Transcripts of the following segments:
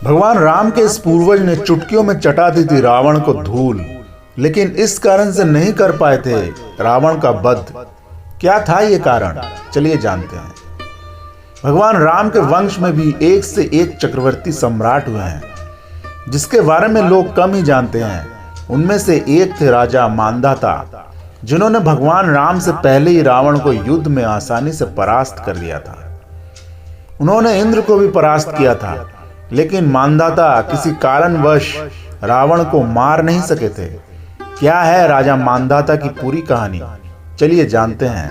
भगवान राम के इस पूर्वज ने चुटकियों में चटा दी थी रावण को धूल, लेकिन इस कारण से नहीं कर पाए थे रावण का वध। क्या था ये कारण, चलिए जानते हैं। भगवान राम के वंश में भी एक से एक चक्रवर्ती सम्राट हुए हैं, जिसके बारे में लोग कम ही जानते हैं। उनमें से एक थे राजा मांधाता, जिन्होंने भगवान राम से पहले ही रावण को युद्ध में आसानी से परास्त कर दिया था। उन्होंने इंद्र को भी परास्त किया था, लेकिन मांधाता किसी कारणवश रावण को मार नहीं सके थे। क्या है राजा मांधाता की पूरी कहानी, चलिए जानते हैं।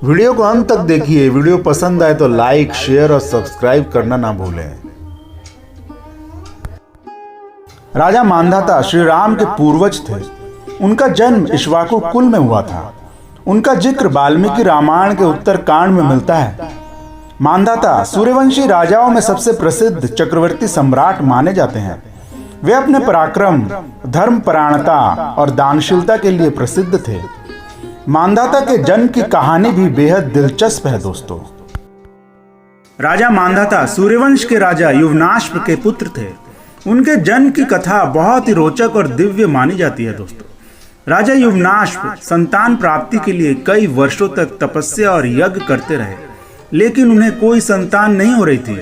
वीडियो को अंत तक देखिए। वीडियो पसंद आए तो लाइक, शेयर और सब्सक्राइब करना ना भूलें। राजा मांधाता श्री राम के पूर्वज थे। उनका जन्म इक्ष्वाकु कुल में हुआ था। उनका जिक्र वाल्मीकि रामायण के उत्तरकांड में मिलता है। मांधाता सूर्यवंशी राजाओं में सबसे प्रसिद्ध चक्रवर्ती सम्राट माने जाते हैं। वे अपने पराक्रम, धर्मपरायणता और दानशीलता के लिए प्रसिद्ध थे। मांधाता के जन्म की कहानी भी बेहद दिलचस्प है दोस्तों। राजा मांधाता सूर्यवंश के राजा युवनाश्व के पुत्र थे। उनके जन्म की कथा बहुत ही रोचक और दिव्य मानी जाती है दोस्तों। राजा युवनाश्व संतान प्राप्ति के लिए कई वर्षों तक तपस्या और यज्ञ करते रहे, लेकिन उन्हें कोई संतान नहीं हो रही थी।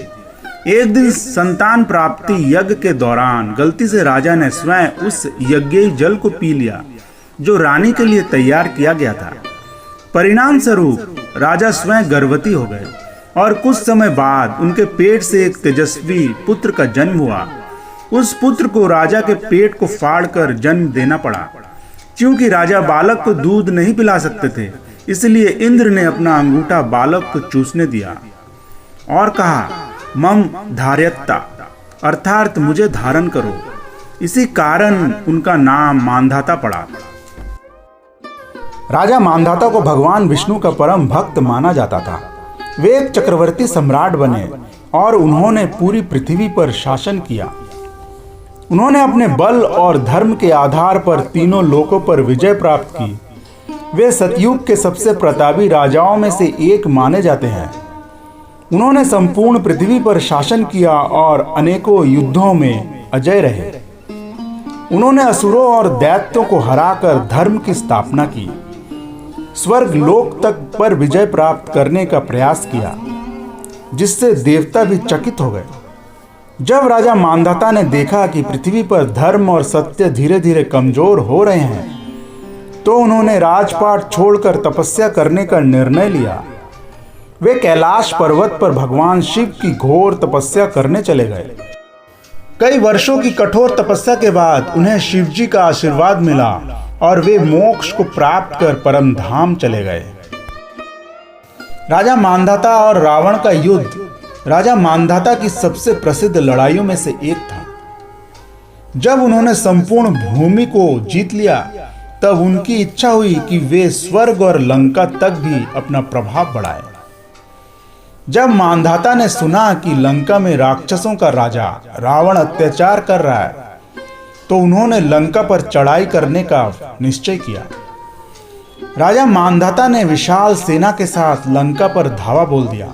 एक दिन संतान प्राप्ति यज्ञ के दौरान गलती से राजा ने स्वयं उस यज्ञ जल को पी लिया, जो रानी के लिए तैयार किया गया था। परिणाम स्वरूप राजा स्वयं गर्भवती हो गए और कुछ समय बाद उनके पेट से एक तेजस्वी पुत्र का जन्म हुआ। उस पुत्र को राजा के पेट को फाड़कर जन्म देना पड़ा। क्योंकि राजा बालक को दूध नहीं पिला सकते थे, इसलिए इंद्र ने अपना अंगूठा बालक को चूसने दिया और कहा, मम धार्यत्ता, अर्थात मुझे धारण करो। इसी कारण उनका नाम मांधाता पड़ा। राजा मांधाता को भगवान विष्णु का परम भक्त माना जाता था। वे एक चक्रवर्ती सम्राट बने और उन्होंने पूरी पृथ्वी पर शासन किया। उन्होंने अपने बल और धर्म के आधार पर तीनों लोकों पर विजय प्राप्त की। वे सतयुग के सबसे प्रतापी राजाओं में से एक माने जाते हैं। उन्होंने संपूर्ण पृथ्वी पर शासन किया और अनेकों युद्धों में अजय रहे। उन्होंने असुरों और दैत्यों को हराकर धर्म की स्थापना की। स्वर्ग लोक तक पर विजय प्राप्त करने का प्रयास किया, जिससे देवता भी चकित हो गए। जब राजा मांधाता ने देखा कि पृथ्वी पर धर्म और सत्य धीरे धीरे कमजोर हो रहे हैं, तो उन्होंने राजपाट छोड़कर तपस्या करने का निर्णय लिया। वे कैलाश पर्वत पर भगवान शिव की घोर तपस्या करने चले गए। कई वर्षों की कठोर तपस्या के बाद उन्हें शिवजी का आशीर्वाद मिला और वे मोक्ष को प्राप्त कर परम धाम चले गए। राजा मांधाता और रावण का युद्ध राजा मांधाता की सबसे प्रसिद्ध लड़ाइयों में से एक था। जब उन्होंने संपूर्ण भूमि को जीत लिया, तब उनकी इच्छा हुई कि वे स्वर्ग और लंका तक भी अपना प्रभाव बढ़ाएं। जब मांधाता ने सुना कि लंका में राक्षसों का राजा रावण अत्याचार कर रहा है, तो उन्होंने लंका पर चढ़ाई करने का निश्चय किया। राजा मांधाता ने विशाल सेना के साथ लंका पर धावा बोल दिया।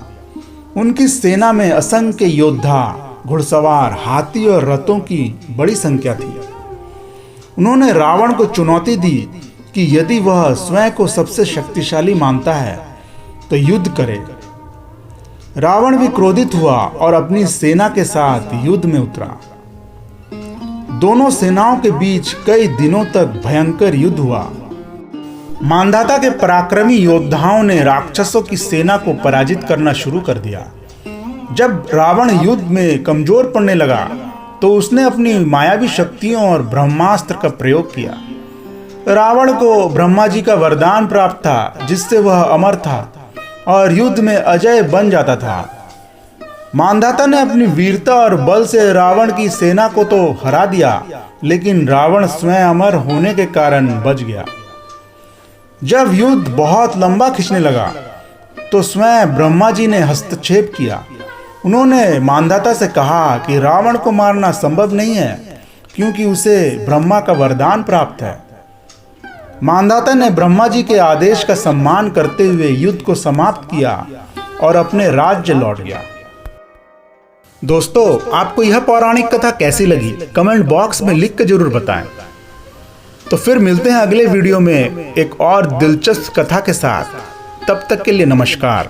उनकी सेना में असंख्य योद्धा, घुड़सवार, हाथी और रथों की बड़ी संख्या थी। उन्होंने रावण को चुनौती दी कि यदि वह स्वयं को सबसे शक्तिशाली मानता है तो युद्ध करे। रावण भी क्रोधित हुआ और अपनी सेना के साथ युद्ध में उतरा। दोनों सेनाओं के बीच कई दिनों तक भयंकर युद्ध हुआ। मांधाता के पराक्रमी योद्धाओं ने राक्षसों की सेना को पराजित करना शुरू कर दिया। जब रावण युद्ध में कमजोर पड़ने लगा, तो उसने अपनी मायावी शक्तियों और ब्रह्मास्त्र का प्रयोग किया। रावण को ब्रह्मा जी का वरदान प्राप्त था, जिससे वह अमर था और युद्ध में अजय बन जाता था। मांधाता ने अपनी वीरता और बल से रावण की सेना को तो हरा दिया, लेकिन रावण स्वयं अमर होने के कारण बच गया। जब युद्ध बहुत लंबा खिंचने लगा, तो स्वयं ब्रह्मा जी ने हस्तक्षेप किया। उन्होंने मांधाता से कहा कि रावण को मारना संभव नहीं है, क्योंकि उसे ब्रह्मा का वरदान प्राप्त है। मांधाता ने ब्रह्मा जी के आदेश का सम्मान करते हुए युद्ध को समाप्त किया और अपने राज्य लौट गया। दोस्तों, आपको यह पौराणिक कथा कैसी लगी कमेंट बॉक्स में लिख कर जरूर बताएं। तो फिर मिलते हैं अगले वीडियो में एक और दिलचस्प कथा के साथ। तब तक के लिए नमस्कार।